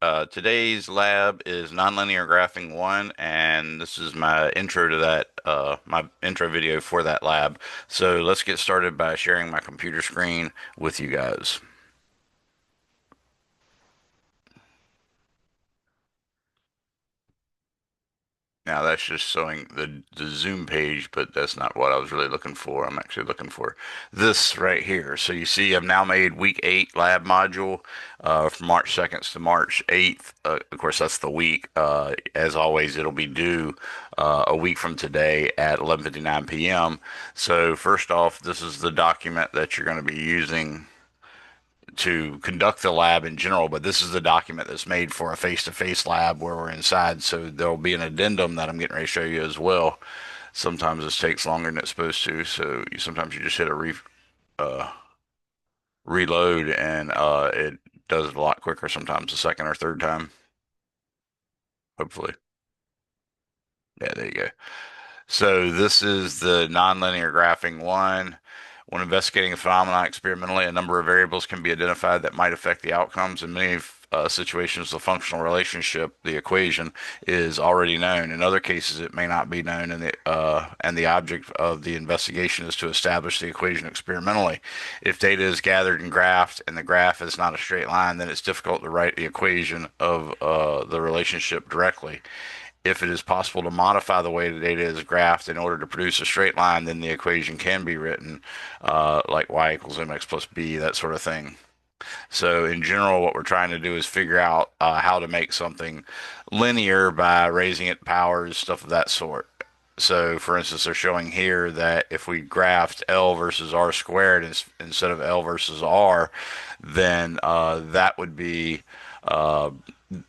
Today's lab is nonlinear graphing 1, and this is my intro to that, my intro video for that lab. So let's get started by sharing my computer screen with you guys. Now that's just showing the Zoom page, but that's not what I was really looking for. I'm actually looking for this right here. So you see, I've now made week 8 lab module from March 2nd to March 8th. Of course, that's the week. As always, it'll be due a week from today at 11:59 p.m. So first off, this is the document that you're going to be using to conduct the lab in general, but this is the document that's made for a face-to-face lab where we're inside. So there'll be an addendum that I'm getting ready to show you as well. Sometimes this takes longer than it's supposed to, so sometimes you just hit a uh, reload and it does it a lot quicker. Sometimes the second or third time, hopefully. Yeah, there you go. So this is the nonlinear graphing one. When investigating a phenomenon experimentally, a number of variables can be identified that might affect the outcomes. In many situations, the functional relationship, the equation, is already known. In other cases, it may not be known, and the object of the investigation is to establish the equation experimentally. If data is gathered and graphed, and the graph is not a straight line, then it's difficult to write the equation of the relationship directly. If it is possible to modify the way the data is graphed in order to produce a straight line, then the equation can be written like y equals mx plus b, that sort of thing. So in general, what we're trying to do is figure out how to make something linear by raising it powers, stuff of that sort. So for instance, they're showing here that if we graphed L versus R squared instead of L versus R, then that would be uh,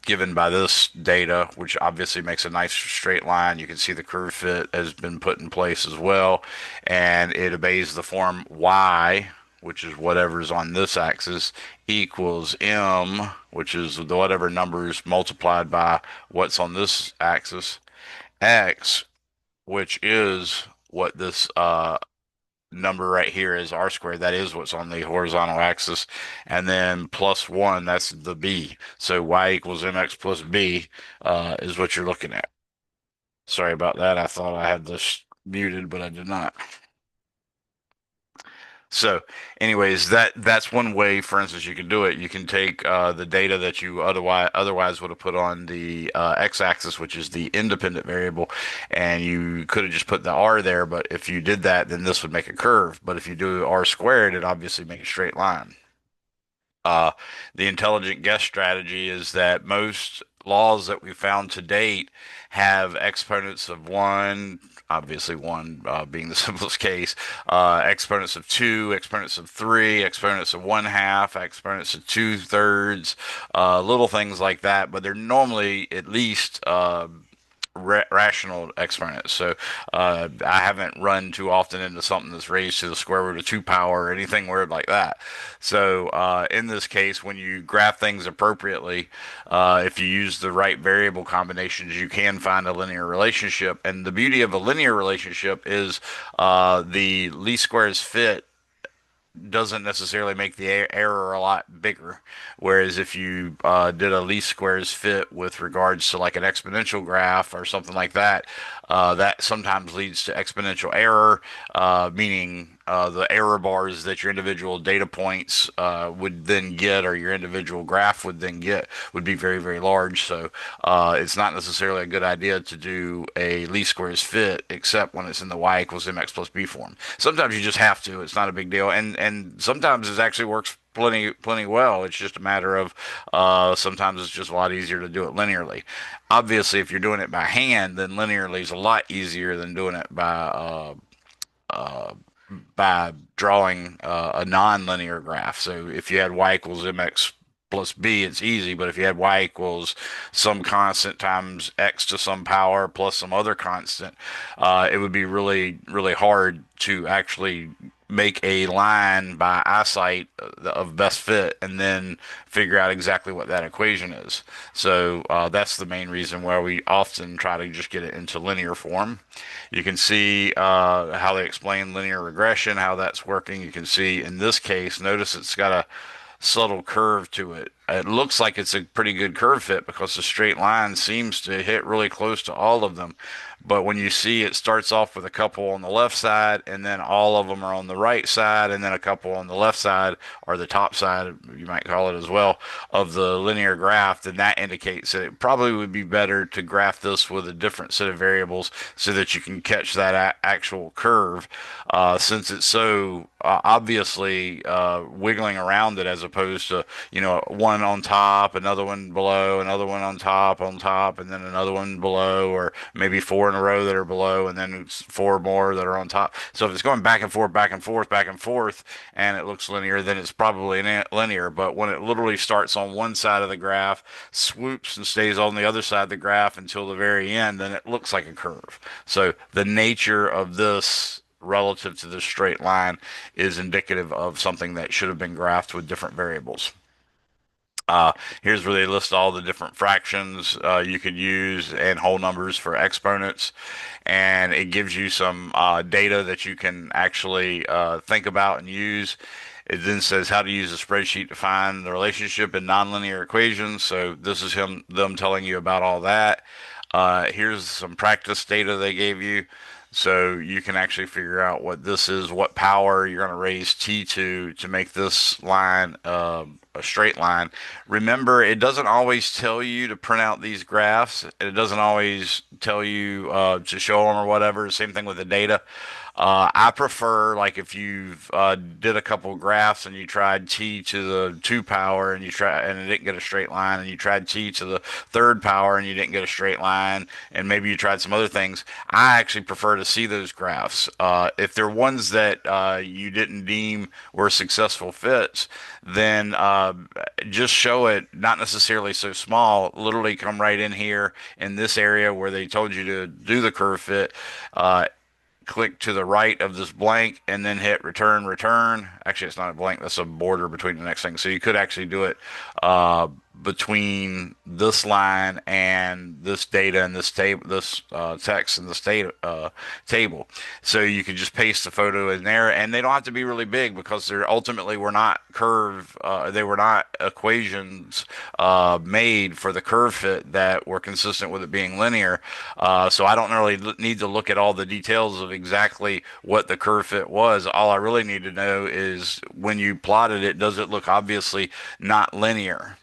given by this data, which obviously makes a nice straight line. You can see the curve fit has been put in place as well, and it obeys the form y, which is whatever's on this axis, equals m, which is whatever numbers multiplied by what's on this axis, x, which is what this number right here is r squared. That is what's on the horizontal axis. And then plus 1, that's the b. So y equals mx plus b is what you're looking at. Sorry about that. I thought I had this muted, but I did not. So, anyways, that's one way. For instance, you can do it. You can take the data that you otherwise would have put on the x-axis, which is the independent variable, and you could have just put the r there. But if you did that, then this would make a curve. But if you do r squared, it obviously makes a straight line. Uh, the intelligent guess strategy is that most laws that we found to date have exponents of one, obviously one being the simplest case, exponents of two, exponents of three, exponents of one half, exponents of two thirds, little things like that, but they're normally at least rational exponents. So I haven't run too often into something that's raised to the square root of 2 power or anything weird like that. So in this case, when you graph things appropriately, if you use the right variable combinations, you can find a linear relationship. And the beauty of a linear relationship is the least squares fit doesn't necessarily make the error a lot bigger. Whereas if you did a least squares fit with regards to like an exponential graph or something like that, that sometimes leads to exponential error, meaning the error bars that your individual data points would then get, or your individual graph would then get, would be very, very large. So it's not necessarily a good idea to do a least squares fit, except when it's in the y equals mx plus b form. Sometimes you just have to. It's not a big deal, and sometimes it actually works plenty well. It's just a matter of sometimes it's just a lot easier to do it linearly. Obviously, if you're doing it by hand, then linearly is a lot easier than doing it uh, by drawing a non-linear graph. So if you had y equals mx plus b, it's easy. But if you had y equals some constant times x to some power plus some other constant, it would be really, really hard to actually make a line by eyesight of best fit and then figure out exactly what that equation is. So that's the main reason why we often try to just get it into linear form. You can see how they explain linear regression, how that's working. You can see in this case, notice it's got a subtle curve to it. it looks like it's a pretty good curve fit because the straight line seems to hit really close to all of them. But when you see it starts off with a couple on the left side, and then all of them are on the right side, and then a couple on the left side, or the top side, you might call it as well, of the linear graph, then that indicates that it probably would be better to graph this with a different set of variables so that you can catch that actual curve, since it's so obviously wiggling around it as opposed to, one on top, another one below, another one on top, and then another one below, or maybe four in a row that are below, and then four more that are on top. So if it's going back and forth, back and forth, back and forth, and it looks linear, then it's probably linear. But when it literally starts on one side of the graph, swoops and stays on the other side of the graph until the very end, then it looks like a curve. So the nature of this relative to the straight line is indicative of something that should have been graphed with different variables. Here's where they list all the different fractions you could use and whole numbers for exponents. And it gives you some data that you can actually think about and use. It then says how to use a spreadsheet to find the relationship in nonlinear equations. So this is them telling you about all that. Here's some practice data they gave you. So you can actually figure out what this is, what power you're going to raise t to make this line a straight line. Remember, it doesn't always tell you to print out these graphs. It doesn't always tell you to show them or whatever. Same thing with the data. I prefer, like, if you've did a couple graphs and you tried t to the 2 power and you try and it didn't get a straight line, and you tried t to the 3rd power and you didn't get a straight line, and maybe you tried some other things. I actually prefer to see those graphs. If they're ones that you didn't deem were successful fits, then just show it, not necessarily so small. Literally come right in here in this area where they told you to do the curve fit. Click to the right of this blank and then hit return. Actually, it's not a blank, that's a border between the next thing. So you could actually do it between this line and this data and this table, this text and this table. So you could just paste the photo in there, and they don't have to be really big because they're ultimately were not they were not equations made for the curve fit that were consistent with it being linear. So I don't really need to look at all the details of exactly what the curve fit was. All I really need to know is when you plotted it, does it look obviously not linear?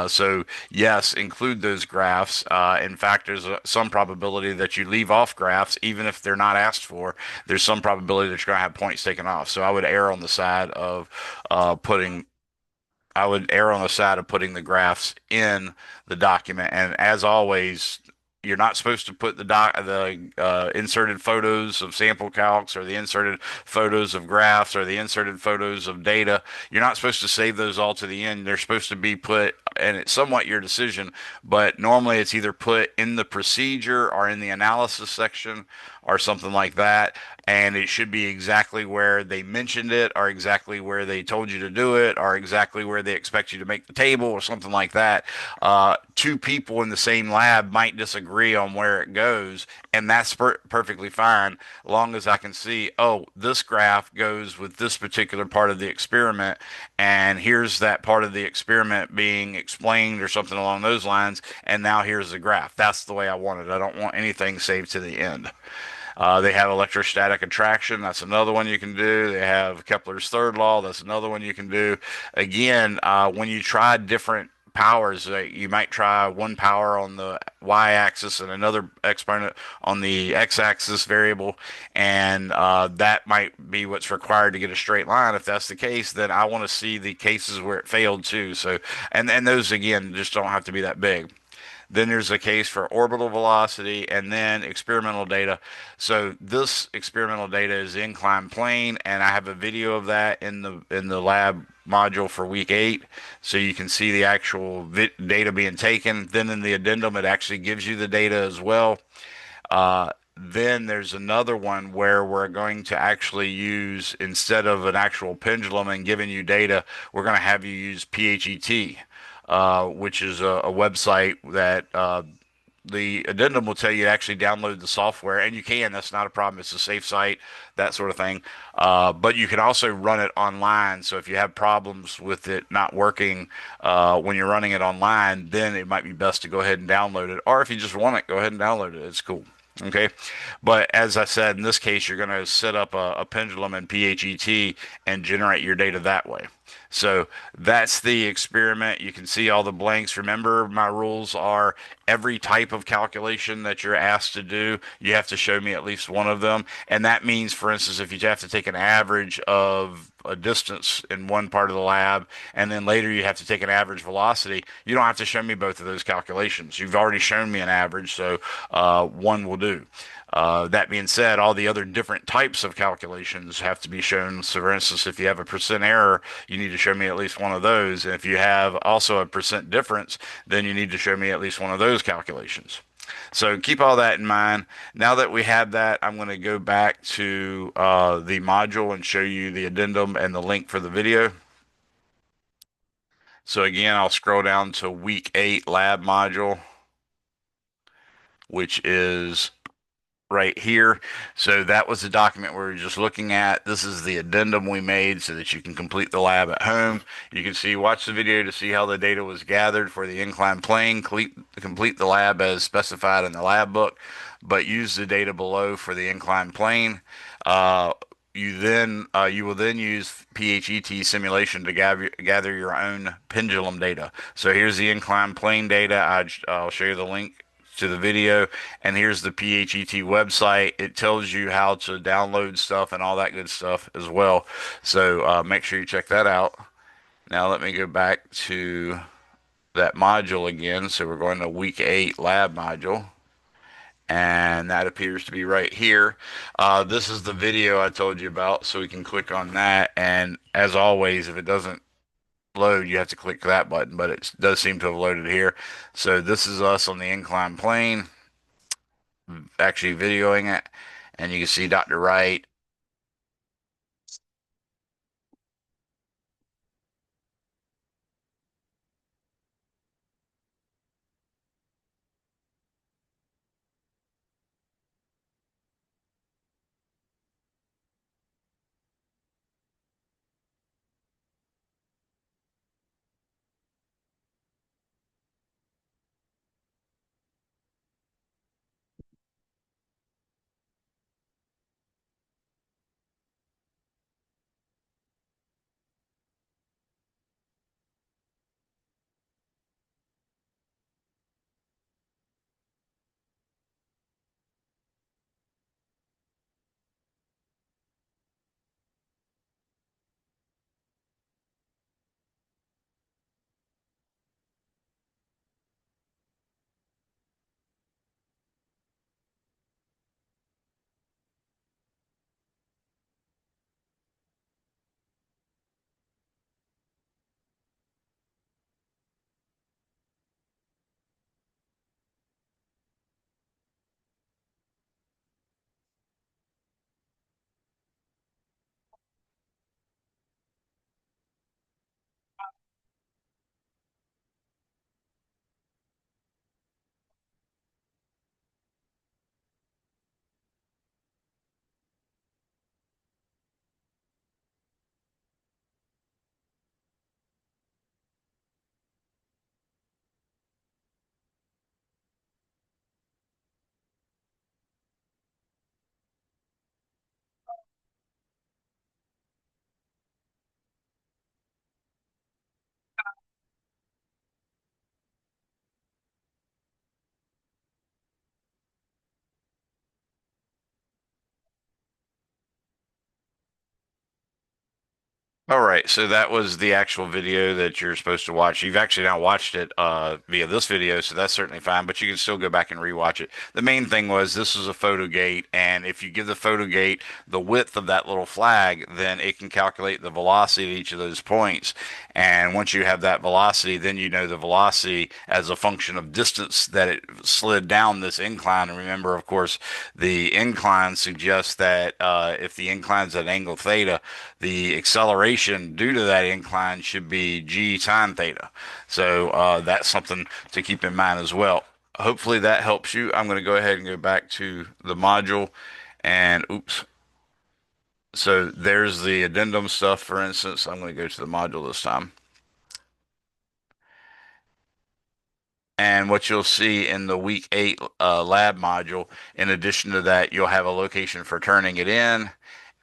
So yes, include those graphs. In fact, there's some probability that you leave off graphs, even if they're not asked for. There's some probability that you're going to have points taken off. So I would err on the side of putting I would err on the side of putting the graphs in the document. And as always, you're not supposed to put the inserted photos of sample calcs, or the inserted photos of graphs, or the inserted photos of data. You're not supposed to save those all to the end. They're supposed to be put, and it's somewhat your decision, but normally it's either put in the procedure or in the analysis section or something like that. And it should be exactly where they mentioned it, or exactly where they told you to do it, or exactly where they expect you to make the table, or something like that. Two people in the same lab might disagree on where it goes, and that's perfectly fine, long as I can see, oh, this graph goes with this particular part of the experiment, and here's that part of the experiment being explained, or something along those lines, and now here's the graph. That's the way I want it. I don't want anything saved to the end. They have electrostatic attraction. That's another one you can do. They have Kepler's third law. That's another one you can do. Again, when you try different powers, you might try one power on the y-axis and another exponent on the x-axis variable, and that might be what's required to get a straight line. If that's the case, then I want to see the cases where it failed too. So, and those again just don't have to be that big. Then there's a case for orbital velocity, and then experimental data. So this experimental data is the inclined plane, and I have a video of that in the lab module for week 8, so you can see the actual data being taken. Then in the addendum, it actually gives you the data as well. Then there's another one where we're going to actually use, instead of an actual pendulum and giving you data, we're going to have you use PHET, which is a website that the addendum will tell you to actually download the software, and you can. That's not a problem. It's a safe site, that sort of thing. But you can also run it online. So if you have problems with it not working when you're running it online, then it might be best to go ahead and download it. Or if you just want it, go ahead and download it. It's cool. Okay. But as I said, in this case, you're going to set up a pendulum in PHET and generate your data that way. So that's the experiment. You can see all the blanks. Remember, my rules are every type of calculation that you're asked to do, you have to show me at least one of them. And that means, for instance, if you have to take an average of a distance in one part of the lab, and then later you have to take an average velocity, you don't have to show me both of those calculations. You've already shown me an average, so one will do. That being said, all the other different types of calculations have to be shown. So, for instance, if you have a percent error, you need to show me at least one of those. And if you have also a percent difference, then you need to show me at least one of those calculations. So keep all that in mind. Now that we have that, I'm going to go back to the module and show you the addendum and the link for the video. So again, I'll scroll down to week 8 lab module, which is right here. So that was the document we were just looking at. This is the addendum we made so that you can complete the lab at home. You can see, watch the video to see how the data was gathered for the inclined plane. Complete the lab as specified in the lab book, but use the data below for the inclined plane. You will then use PHET simulation to gather your own pendulum data. So here's the inclined plane data. I'll show you the link to the video, and here's the PHET website. It tells you how to download stuff and all that good stuff as well. So make sure you check that out. Now let me go back to that module again. So we're going to week 8 lab module, and that appears to be right here. This is the video I told you about, so we can click on that. And as always, if it doesn't load, you have to click that button, but it does seem to have loaded here. So this is us on the inclined plane, actually videoing it, and you can see Dr. Wright. All right, so that was the actual video that you're supposed to watch. You've actually now watched it via this video, so that's certainly fine, but you can still go back and rewatch it. The main thing was this was a photo gate, and if you give the photo gate the width of that little flag, then it can calculate the velocity at each of those points. And once you have that velocity, then you know the velocity as a function of distance that it slid down this incline. And remember, of course, the incline suggests that if the incline's at angle theta, the acceleration due to that incline should be g sine theta. So that's something to keep in mind as well. hopefully that helps you. I'm going to go ahead and go back to the module and oops. So there's the addendum stuff, for instance. I'm going to go to the module this time. And what you'll see in the week 8 lab module, in addition to that, you'll have a location for turning it in.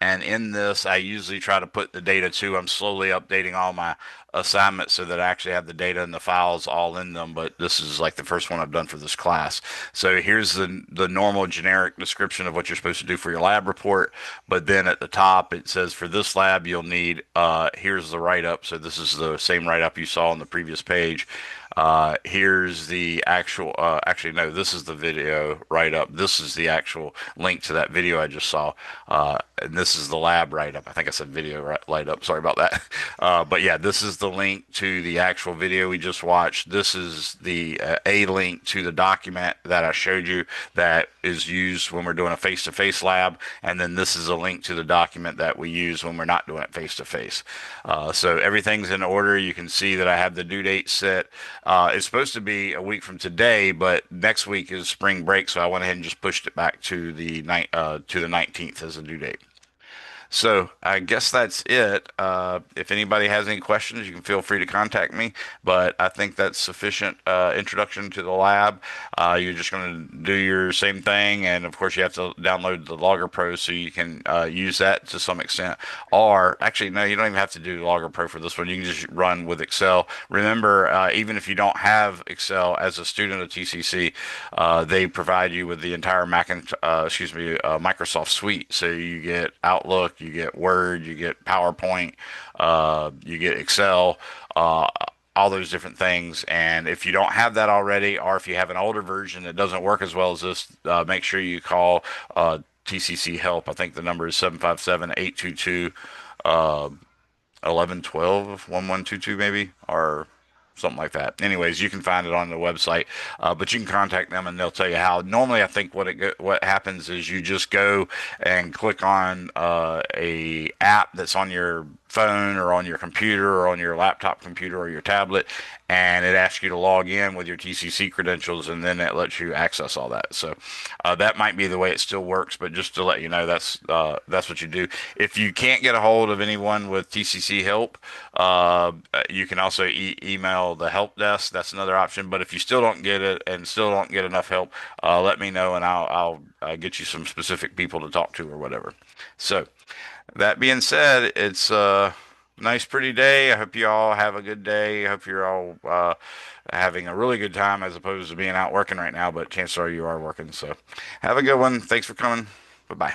And in this, I usually try to put the data too. I'm slowly updating all my assignments so that I actually have the data and the files all in them. But this is like the first one I've done for this class. So here's the normal generic description of what you're supposed to do for your lab report. But then at the top, it says for this lab, you'll need, here's the write up. So this is the same write up you saw on the previous page. Here's the actual, actually, no, this is the video write up. This is the actual link to that video I just saw. And this is the lab write up. I think I said video write up. Sorry about that. But yeah, this is the link to the actual video we just watched. This is the a link to the document that I showed you that is used when we're doing a face-to-face lab. And then this is a link to the document that we use when we're not doing it face-to-face. So everything's in order. You can see that I have the due date set. It's supposed to be a week from today, but next week is spring break, so I went ahead and just pushed it back to the night to the 19th as a due date. So I guess that's it. If anybody has any questions, you can feel free to contact me. But I think that's sufficient introduction to the lab. You're just going to do your same thing, and of course, you have to download the Logger Pro so you can use that to some extent. Or actually, no, you don't even have to do Logger Pro for this one. You can just run with Excel. Remember, even if you don't have Excel as a student of TCC, they provide you with the entire Microsoft suite. So you get Outlook, you get Word, you get PowerPoint, you get Excel, all those different things. And if you don't have that already, or if you have an older version that doesn't work as well as this, make sure you call TCC Help. I think the number is 757-822 1112 1122 maybe, or something like that. Anyways, you can find it on the website, but you can contact them and they'll tell you how. Normally, I think what happens is you just go and click on a app that's on your phone or on your computer or on your laptop computer or your tablet, and it asks you to log in with your TCC credentials, and then it lets you access all that. So that might be the way it still works, but just to let you know, that's what you do. If you can't get a hold of anyone with TCC help, you can also email the help desk. That's another option. But if you still don't get it and still don't get enough help, let me know and I'll get you some specific people to talk to or whatever. So that being said, it's a nice, pretty day. I hope you all have a good day. I hope you're all having a really good time as opposed to being out working right now. But chances are you are working. So have a good one. Thanks for coming. Bye bye.